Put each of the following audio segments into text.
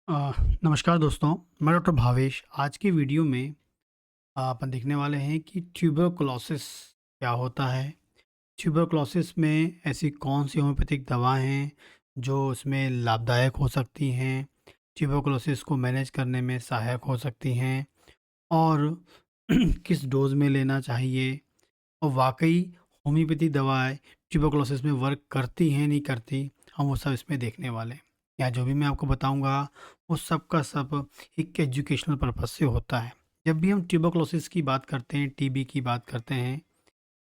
अ, नमस्कार दोस्तों, मैं डॉक्टर भावेश। आज की वीडियो में अपन देखने वाले हैं कि ट्यूबरकुलोसिस क्या होता है। ट्यूबरकुलोसिस में ऐसी कौन सी होम्योपैथिक दवाएं हैं जो उसमें लाभदायक हो सकती हैं, ट्यूबरकुलोसिस को मैनेज करने में सहायक हो सकती हैं और किस डोज में लेना चाहिए और वाकई होम्योपैथी दवाएं ट्यूबरकुलोसिस में वर्क करती हैं नहीं करती, हम वो सब इसमें देखने वाले हैं। या जो भी मैं आपको बताऊंगा वो सब का सब एक एजुकेशनल पर्पज से होता है। जब भी हम ट्यूबरकुलोसिस की बात करते हैं, टीबी की बात करते हैं,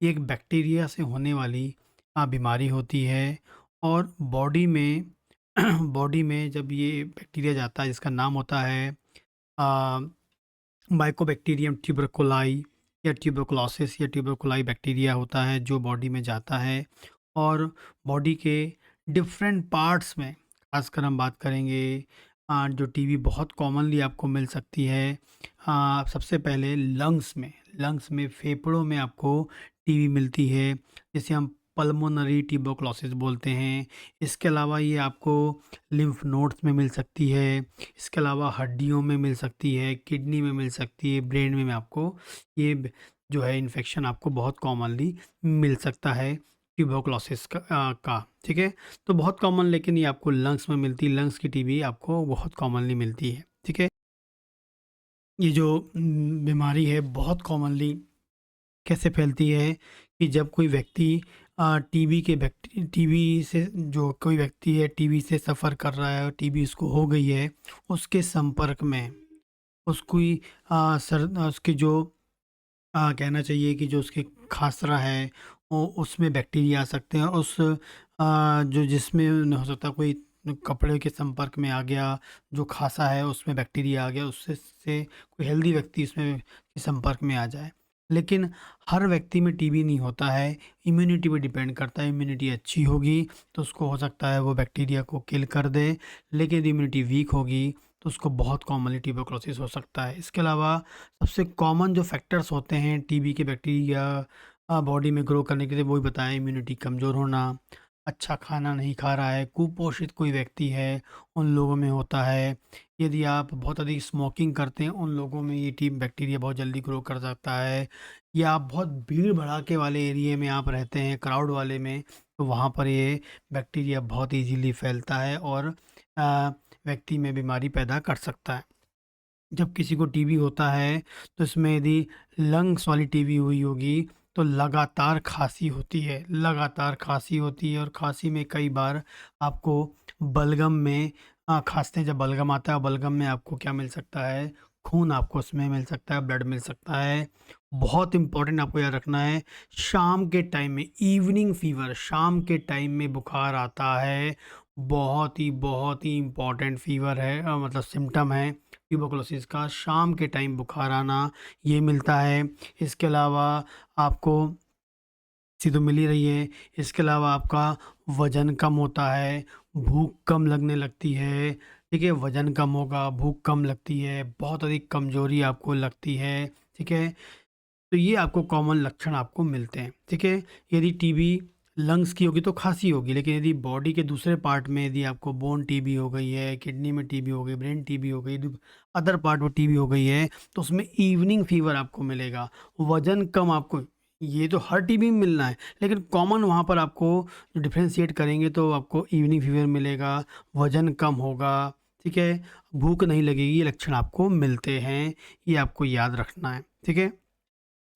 ये एक बैक्टीरिया से होने वाली बीमारी होती है। और बॉडी में बॉडी में जब ये बैक्टीरिया जाता है जिसका नाम होता है माइकोबैक्टीरियम ट्यूबरकुलाई या ट्यूबरकुलोसिस या ट्यूबरकुलाई बैक्टीरिया होता है जो बॉडी में जाता है और बॉडी के डिफरेंट पार्ट्स में, खासकर हम बात करेंगे जो टीबी बहुत कॉमनली आपको मिल सकती है। सबसे पहले लंग्स में फेफड़ों में आपको टीबी मिलती है, जिसे हम पल्मोनरी ट्यूबरकुलोसिस बोलते हैं। इसके अलावा ये आपको लिम्फ नोड्स में मिल सकती है, इसके अलावा हड्डियों में मिल सकती है, किडनी में मिल सकती है, ब्रेन में आपको जो है इन्फेक्शन आपको बहुत कॉमनली मिल सकता है ट्यूबरकुलोसिस का। ठीक है, तो बहुत कॉमन, लेकिन ये आपको लंग्स में मिलती है। लंग्स की टीबी आपको बहुत कॉमनली मिलती है। ठीक है, ये जो बीमारी है बहुत कॉमनली कैसे फैलती है कि जब कोई व्यक्ति टीबी से, जो कोई व्यक्ति है टीबी से सफ़र कर रहा है और टीबी उसको हो गई है, उसके संपर्क में उसकी उसकी जो कहना चाहिए कि जो उसकी खासरा है वो उसमें बैक्टीरिया आ सकते हैं। उस जो जिसमें हो सकता है कोई कपड़े के संपर्क में आ गया, जो खासा है उसमें बैक्टीरिया आ गया, उससे से कोई हेल्दी व्यक्ति इसमें के संपर्क में आ जाए। लेकिन हर व्यक्ति में टीबी नहीं होता है, इम्यूनिटी पे डिपेंड करता है। इम्यूनिटी अच्छी होगी तो उसको हो सकता है वो बैक्टीरिया को किल कर दे, लेकिन यदि इम्यूनिटी वीक होगी तो उसको बहुत कॉमनली ट्यूबरकुलोसिस हो सकता है। इसके अलावा सबसे कॉमन जो फैक्टर्स होते हैं टीबी के बैक्टीरिया बॉडी में ग्रो करने के लिए, वही बताया। इम्यूनिटी कमज़ोर होना, अच्छा खाना नहीं खा रहा है, कुपोषित कोई व्यक्ति है, उन लोगों में होता है। यदि आप बहुत अधिक स्मोकिंग करते हैं, उन लोगों में ये टीब बैक्टीरिया बहुत जल्दी ग्रो कर सकता है। या आप बहुत भीड़ भड़ाके वाले एरिया में आप रहते हैं, क्राउड वाले में, तो वहाँ पर ये बैक्टीरिया बहुत ईजीली फैलता है और व्यक्ति में बीमारी पैदा कर सकता है। जब किसी को टीबी होता है तो इसमें यदि लंग्स वाली टीबी हुई होगी तो लगातार खांसी होती है, लगातार खांसी होती है। और खांसी में कई बार आपको बलगम में खांसते हैं, जब बलगम आता है, बलगम में आपको क्या मिल सकता है, खून आपको उसमें मिल सकता है, ब्लड मिल सकता है। बहुत इंपॉर्टेंट आपको याद रखना है, शाम के टाइम में इवनिंग फीवर, शाम के टाइम में बुखार आता है, बहुत ही इम्पॉर्टेंट फीवर है, मतलब सिम्टम है ट्यूबरकुलोसिस का, शाम के टाइम बुखार आना, ये मिलता है। इसके अलावा आपको सी तो मिल ही रही है, इसके अलावा आपका वज़न कम होता है, भूख कम लगने लगती है। ठीक है, वज़न कम होगा, भूख कम लगती है, बहुत अधिक कमज़ोरी आपको लगती है। ठीक है, तो ये आपको कॉमन लक्षण आपको मिलते हैं। ठीक है, यदि टीबी लंग्स की होगी तो खांसी होगी, लेकिन यदि बॉडी के दूसरे पार्ट में, यदि आपको बोन टीबी हो गई है, किडनी में टीबी हो गई, ब्रेन टीबी हो गई, यदि अदर पार्ट में टीबी हो गई है, तो उसमें इवनिंग फीवर आपको मिलेगा, वजन कम आपको। ये तो हर टीबी में मिलना है, लेकिन कॉमन वहाँ पर आपको जो डिफ्रेंशिएट करेंगे तो आपको इवनिंग फीवर मिलेगा, वजन कम होगा। ठीक है, भूख नहीं लगेगी, ये लक्षण आपको मिलते हैं, ये आपको याद रखना है। ठीक है,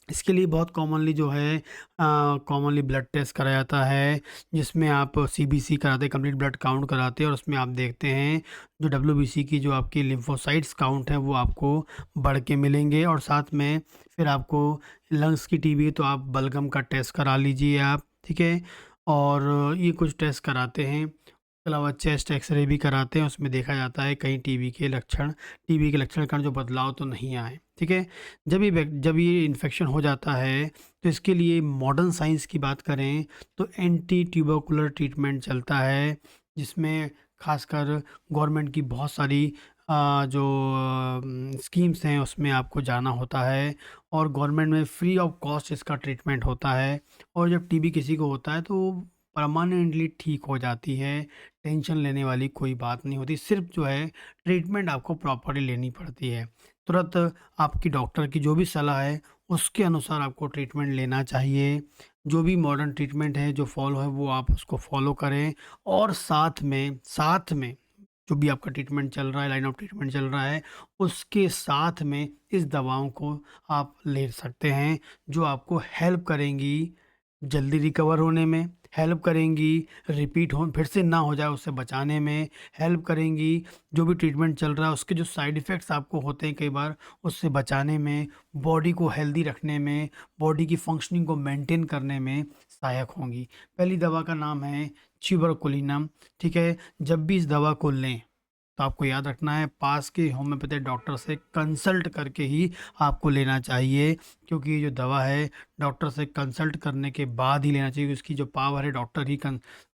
इसके लिए बहुत कॉमनली जो है कॉमनली ब्लड टेस्ट कराया जाता है, जिसमें आप सीबीसी कराते हैं, कंप्लीट ब्लड काउंट कराते हैं, और उसमें आप देखते हैं जो डब्ल्यूबीसी की जो आपकी लिम्फोसाइट्स काउंट है वो आपको बढ़ के मिलेंगे। और साथ में फिर आपको लंग्स की टीबी तो आप बलगम का टेस्ट करा लीजिए आप। ठीक है, और ये कुछ टेस्ट कराते हैं, इसके अलावा चेस्ट एक्सरे भी कराते हैं, उसमें देखा जाता है कहीं टीबी के लक्षण का जो बदलाव तो नहीं आए। ठीक है, जब ये इन्फेक्शन हो जाता है तो इसके लिए मॉडर्न साइंस की बात करें तो एंटी ट्यूबरकुलर ट्रीटमेंट चलता है, जिसमें खासकर गवर्नमेंट की बहुत सारी जो स्कीम्स हैं उसमें आपको जाना होता है, और गवर्नमेंट में फ्री ऑफ कॉस्ट इसका ट्रीटमेंट होता है। और जब टीबी किसी को होता है तो परमानेंटली ठीक हो जाती है। टेंशन लेने वाली कोई बात नहीं होती, सिर्फ़ जो है ट्रीटमेंट आपको प्रॉपर्ली लेनी पड़ती है। तुरंत आपकी डॉक्टर की जो भी सलाह है, उसके अनुसार आपको ट्रीटमेंट लेना चाहिए। जो भी मॉडर्न ट्रीटमेंट है, जो फ़ॉलो है, वो आप उसको फ़ॉलो करें और साथ में जो भी आपका ट्रीटमेंट चल रहा है, लाइन ऑफ ट्रीटमेंट चल रहा है, उसके साथ में इस दवाओं को आप ले सकते हैं, जो आपको हेल्प करेंगी जल्दी रिकवर होने में, हेल्प करेंगी रिपीट हो फिर से ना हो जाए उससे बचाने में, हेल्प करेंगी जो भी ट्रीटमेंट चल रहा है उसके जो साइड इफ़ेक्ट्स आपको होते हैं कई बार, उससे बचाने में, बॉडी को हेल्दी रखने में, बॉडी की फंक्शनिंग को मेंटेन करने में सहायक होंगी। पहली दवा का नाम है चिवरकुलिनम, ठीक है? जब भी इस दवा को लें तो आपको याद रखना है पास के होम्योपैथिक डॉक्टर से कंसल्ट करके ही आपको लेना चाहिए, क्योंकि ये जो दवा है डॉक्टर से कंसल्ट करने के बाद ही लेना चाहिए। उसकी जो पावर है डॉक्टर ही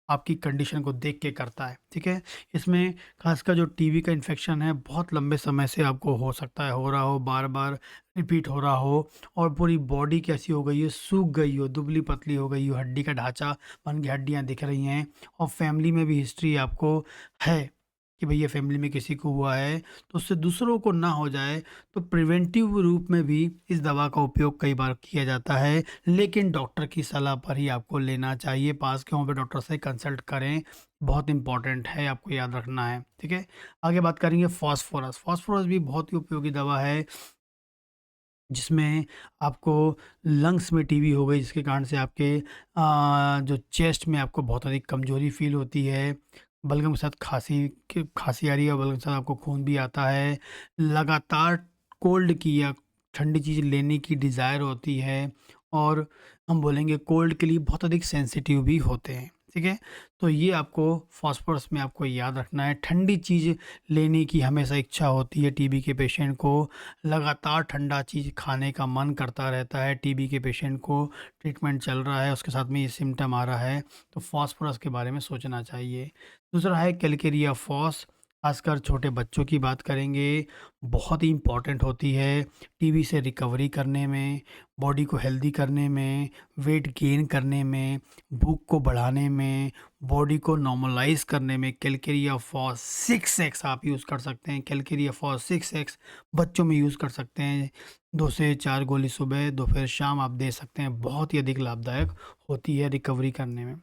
आपकी कंडीशन को देख के करता है, ठीक है? इसमें खासकर जो टीबी का इन्फेक्शन है बहुत लंबे समय से आपको हो सकता है, हो रहा हो, बार बार रिपीट हो रहा हो और पूरी बॉडी कैसी हो गई है, सूख गई हो, दुबली पतली हो गई हो, हड्डी का ढांचा बन के हड्डियाँ दिख रही हैं और फैमिली में भी हिस्ट्री आपको है कि भैया फैमिली में किसी को हुआ है, तो उससे दूसरों को ना हो जाए, तो प्रिवेंटिव रूप में भी इस दवा का उपयोग कई बार किया जाता है, लेकिन डॉक्टर की सलाह पर ही आपको लेना चाहिए। पास के वहाँ पे डॉक्टर से कंसल्ट करें, बहुत इंपॉर्टेंट है, आपको याद रखना है, ठीक है? आगे बात करेंगे फास्फोरस। फास्फोरस भी बहुत ही उपयोगी दवा है, जिसमें आपको लंग्स में टीबी हो गई जिसके कारण से आपके जो चेस्ट में आपको बहुत अधिक कमज़ोरी फ़ील होती है, बलगम के साथ खाँसी आ रही है और बलगम के साथ आपको खून भी आता है, लगातार कोल्ड की या ठंडी चीज़ लेने की डिज़ायर होती है और हम बोलेंगे कोल्ड के लिए बहुत अधिक सेंसिटिव भी होते हैं, ठीक है? तो ये आपको फास्फोरस में आपको याद रखना है। ठंडी चीज़ लेने की हमेशा इच्छा होती है टीबी के पेशेंट को, लगातार ठंडा चीज़ खाने का मन करता रहता है टीबी के पेशेंट को, ट्रीटमेंट चल रहा है उसके साथ में ये सिम्पटम आ रहा है, तो फास्फोरस के बारे में सोचना चाहिए। दूसरा है कैलकेरिया फॉस, खासकर छोटे बच्चों की बात करेंगे, बहुत ही इम्पॉर्टेंट होती है टीबी से रिकवरी करने में, बॉडी को हेल्दी करने में, वेट गेन करने में, भूख को बढ़ाने में, बॉडी को नॉर्मलाइज़ करने में। कैलकेरिया फॉस 6x आप यूज़ कर सकते हैं, कैलकेरिया फॉस 6x बच्चों में यूज़ कर सकते हैं। 2 से 4 गोली सुबह, दोपहर, शाम आप दे सकते हैं, बहुत ही अधिक लाभदायक होती है रिकवरी करने में।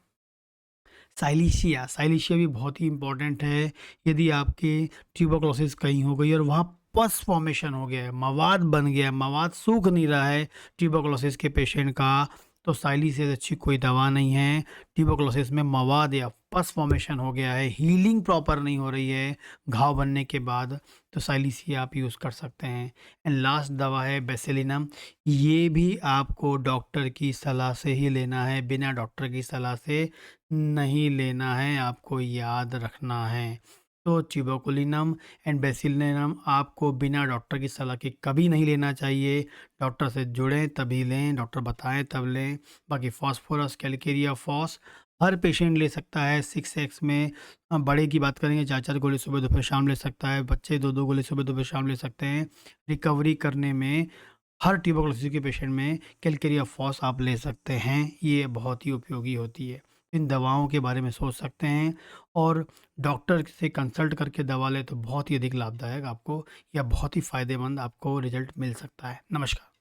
साइलिशिया भी बहुत ही इम्पोर्टेंट है। यदि आपके ट्यूबरकुलोसिस कहीं हो गई और वहाँ पस फॉर्मेशन हो गया है, मवाद बन गया है, मवाद सूख नहीं रहा है ट्यूबरकुलोसिस के पेशेंट का, तो साइलिसिया से अच्छी कोई दवा नहीं है। ट्यूबरकुलोसिस में मवाद या पस फॉर्मेशन हो गया है, हीलिंग प्रॉपर नहीं हो रही है घाव बनने के बाद, तो साइलिसिया आप यूज़ कर सकते हैं। एंड लास्ट दवा है बेसिलिनम, ये भी आपको डॉक्टर की सलाह से ही लेना है, बिना डॉक्टर की सलाह से नहीं लेना है, आपको याद रखना है। तो ट्यूबरकुलिनम एंड बेसिलिनम आपको बिना डॉक्टर की सलाह के कभी नहीं लेना चाहिए। डॉक्टर से जुड़ें तभी लें, डॉक्टर बताएं तब लें। बाकी फास्फोरस, कैलकेरिया फॉस हर पेशेंट ले सकता है। 6x में बड़े की बात करेंगे 4-4 गोली सुबह दोपहर शाम ले सकता है, बच्चे 2-2 गोली सुबह दोपहर शाम ले सकते हैं। रिकवरी करने में हर ट्यूबरकुलोसिस के पेशेंट में कैलकेरिया फॉस आप ले सकते हैं, ये बहुत ही उपयोगी होती है। इन दवाओं के बारे में सोच सकते हैं और डॉक्टर से कंसल्ट करके दवा लें तो बहुत ही अधिक लाभदायक आपको या बहुत ही फ़ायदेमंद आपको रिज़ल्ट मिल सकता है। नमस्कार।